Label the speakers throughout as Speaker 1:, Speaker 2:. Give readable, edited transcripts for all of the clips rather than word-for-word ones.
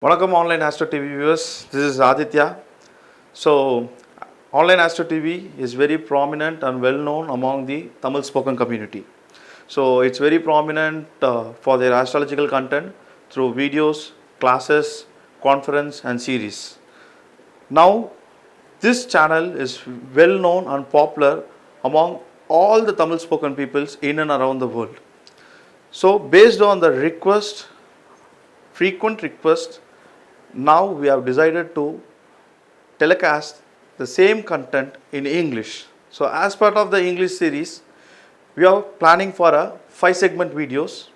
Speaker 1: Welcome online Astro TV viewers. This is Aditya. So, online Astro TV is very prominent and well known among the Tamil spoken community. So, it's very prominent for their astrological content through videos, classes, conference, and series. Now, this channel is well known and popular among all the Tamil spoken peoples in and around the world. So, based on the frequent request, now we have decided to telecast the same content in English. So as part of the English series, we are planning for a 5-segment videos.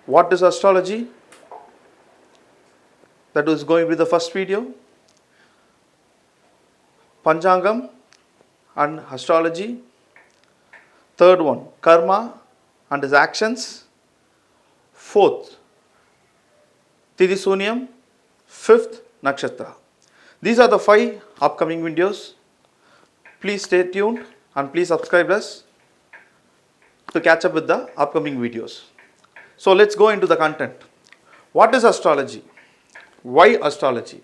Speaker 1: What is astrology? That is going to be the first video. Panchangam and astrology. Third one, karma and its actions. Fourth, Tidisunyam. Fifth, nakshatra. These are the 5 upcoming videos. Please stay tuned and please subscribe us to catch up with the upcoming videos. So let's go into the content. What is astrology? Why astrology?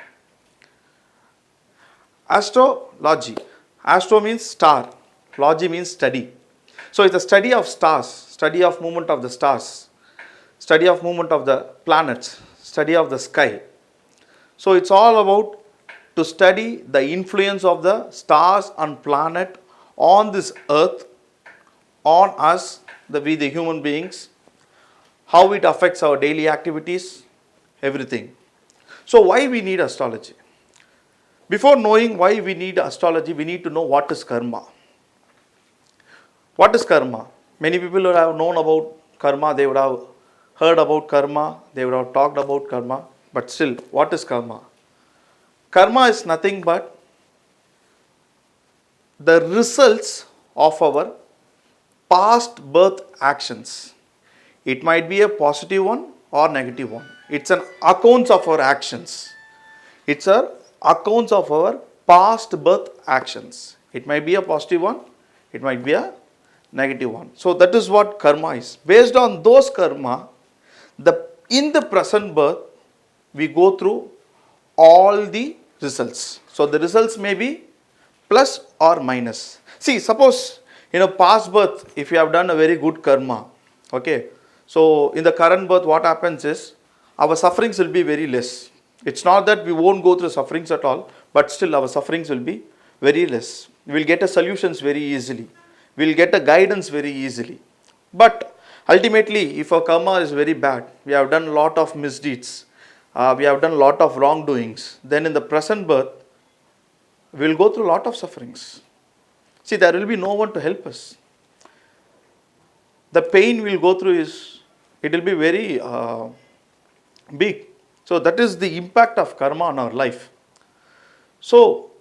Speaker 1: Astrology. Astro means star. Logy means study. So it's a study of stars, study of movement of the stars, study of movement of the planets, study of the sky. So it's all about to study the influence of the stars and planet on this earth, on us, we the human beings, how it affects our daily activities, everything. So why we need astrology? Before knowing why we need astrology, we need to know what is karma. What is karma? Many people would have known about karma, they would have heard about karma, they would have talked about karma, but still, what is karma? Karma is nothing but the results of our past birth actions. It might be a positive one or negative one. It's an accounts of our actions. It's a accounts of our past birth actions. It might be a positive one, it might be a negative one. So that is what karma is. Based on those karma, in the present birth, we go through all the results. So the results may be plus or minus. See, suppose in a past birth, if you have done a very good karma, okay, so in the current birth, what happens is our sufferings will be very less. It's not that we won't go through sufferings at all, but still our sufferings will be very less. We will get a solutions very easily. We will get a guidance very easily. But ultimately, if our karma is very bad, we have done a lot of misdeeds, we have done a lot of wrongdoings, then in the present birth, we will go through a lot of sufferings. See, there will be no one to help us. The pain we will go through it will be very big. So that is the impact of karma on our life. So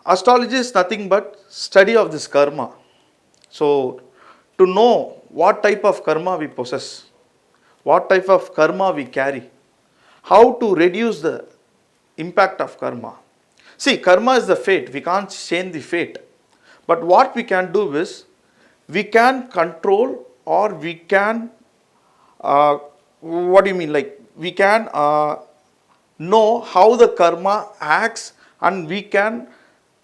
Speaker 1: astrology is nothing but study of this karma. So to know what type of karma we possess, what type of karma we carry, how to reduce the impact of karma. See, karma is the fate. We can't change the fate. But what we can do is, we can control or we can, what do you mean? Like, we can know how the karma acts and we can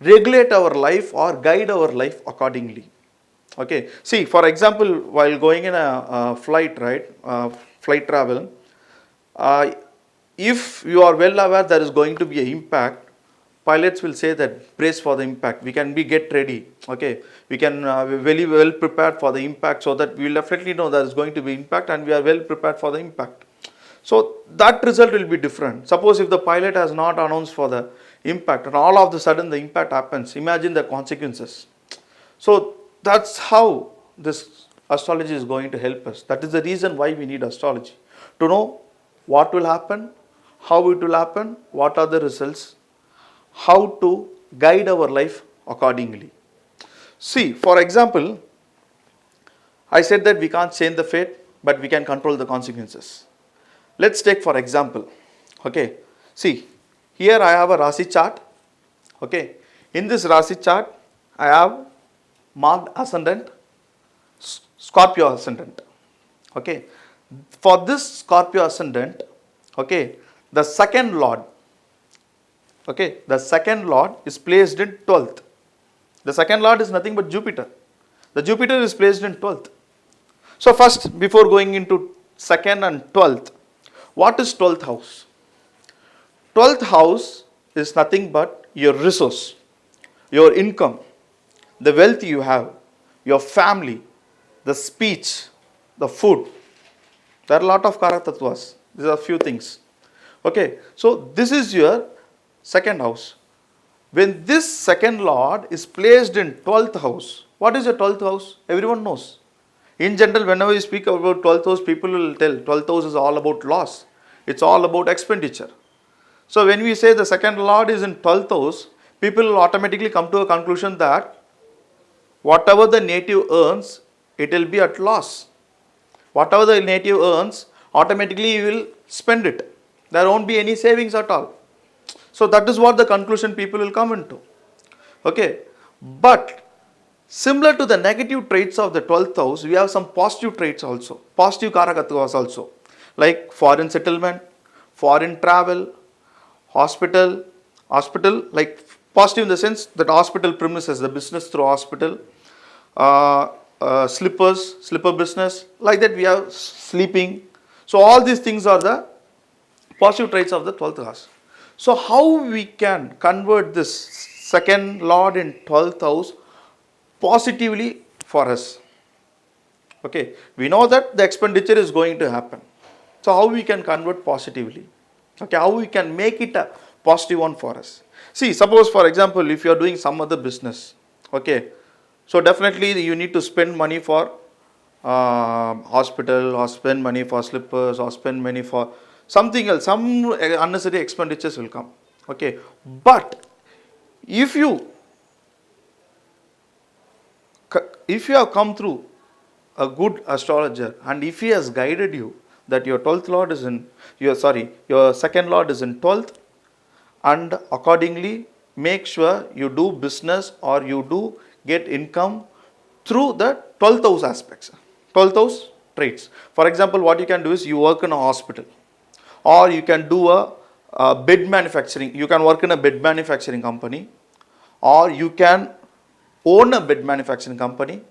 Speaker 1: regulate our life or guide our life accordingly. Okay. See, for example, while going in a flight, right, flight travel, if you are well aware there is going to be an impact, pilots will say that brace for the impact. We can get ready. Okay, we can be very well prepared for the impact, so that we will definitely know there is going to be impact and we are well prepared for the impact. So that result will be different. Suppose if the pilot has not announced for the impact and all of a sudden the impact happens, imagine the consequences. So that's how this astrology is going to help us. That is the reason why we need astrology. To know what will happen, how it will happen, what are the results, how to guide our life accordingly. See, for example, I said that we can't change the fate, but we can control the consequences. Let's take for example, okay, see, here I have a Rasi chart, okay, in this Rasi chart, I have marked ascendant, Scorpio ascendant, okay. For this Scorpio ascendant, okay, the second lord, okay, the second lord is placed in 12th. The second lord is nothing but Jupiter. The Jupiter is placed in 12th. So first, before going into second and 12th, what is 12th house? 12th house is nothing but your resource, your income, the wealth you have, your family, the speech, the food. There are a lot of Karatatvas. These are few things. Okay, so this is your second house. When this second lord is placed in 12th house, what is your 12th house? Everyone knows. In general, whenever you speak about 12th house, people will tell 12th house is all about loss. It's all about expenditure. So when we say the second lord is in 12th house, people will automatically come to a conclusion that whatever the native earns, it will be at loss. Whatever the native earns, automatically you will spend it. There won't be any savings at all. So that is what the conclusion people will come into. Okay. But similar to the negative traits of the 12th house, we have some positive traits also. Positive Karakatvas also. Like foreign settlement, foreign travel, hospital like positive in the sense that hospital premises, the business through hospital, slipper business, like that we have sleeping. So all these things are the positive traits of the 12th house. So how we can convert this second lord in 12th house positively for us? Okay, we know that the expenditure is going to happen. So how we can convert positively? Okay, how we can make it a positive one for us? See, suppose for example, if you are doing some other business, okay, so definitely you need to spend money for hospital, or spend money for slippers, or spend money for something else. Some unnecessary expenditures will come. Okay, but if you have come through a good astrologer, and if he has guided you that your 12th lord is in your second lord is in 12th, and accordingly make sure you do business or you do get income through the 12th house aspects, 12th house traits. For example, what you can do is you work in a hospital, or you can do a bed manufacturing, you can work in a bed manufacturing company, or you can own a bed manufacturing company.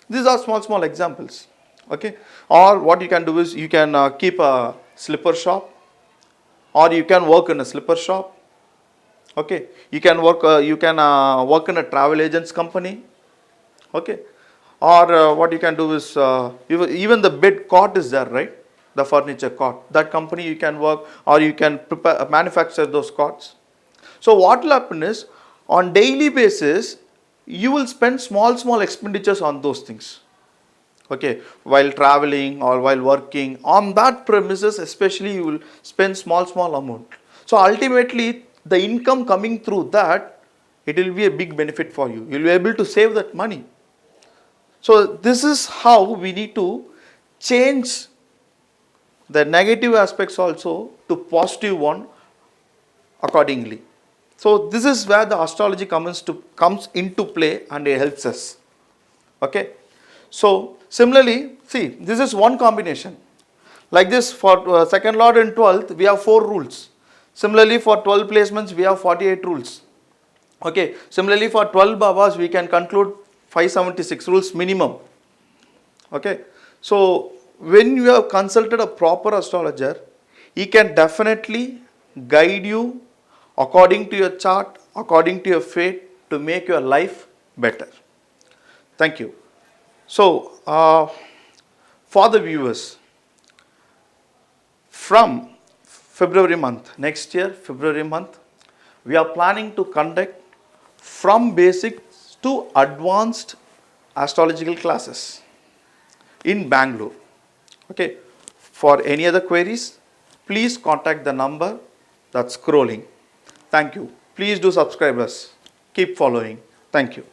Speaker 1: These are small examples. Okay, or what you can do is you can keep a slipper shop, or you can work in a slipper shop. Okay, you can work in a travel agent's company. Okay, or what you can do is even the bed cot is there, right? The furniture cot, that company you can work, or you can manufacture those cots. So what will happen is, on daily basis you will spend small expenditures on those things. Okay, while traveling or while working on that premises, especially you will spend small amount. So ultimately the income coming through that, it will be a big benefit for you. You will be able to save that money. So this is how we need to change the negative aspects also to positive one accordingly. So this is where the astrology comes into play, and it helps us. Okay. So similarly, see, this is one combination. Like this, for second lord and 12th, we have 4 rules. Similarly, for 12 placements, we have 48 rules. Okay. Similarly, for 12 babas, we can conclude 576 rules minimum. Okay. So when you have consulted a proper astrologer, he can definitely guide you according to your chart, according to your fate, to make your life better. Thank you. So, for the viewers, from February month, next year, February month, we are planning to conduct from basics to advanced astrological classes in Bangalore. Okay. For any other queries, please contact the number that's scrolling. Thank you. Please do subscribe us. Keep following. Thank you.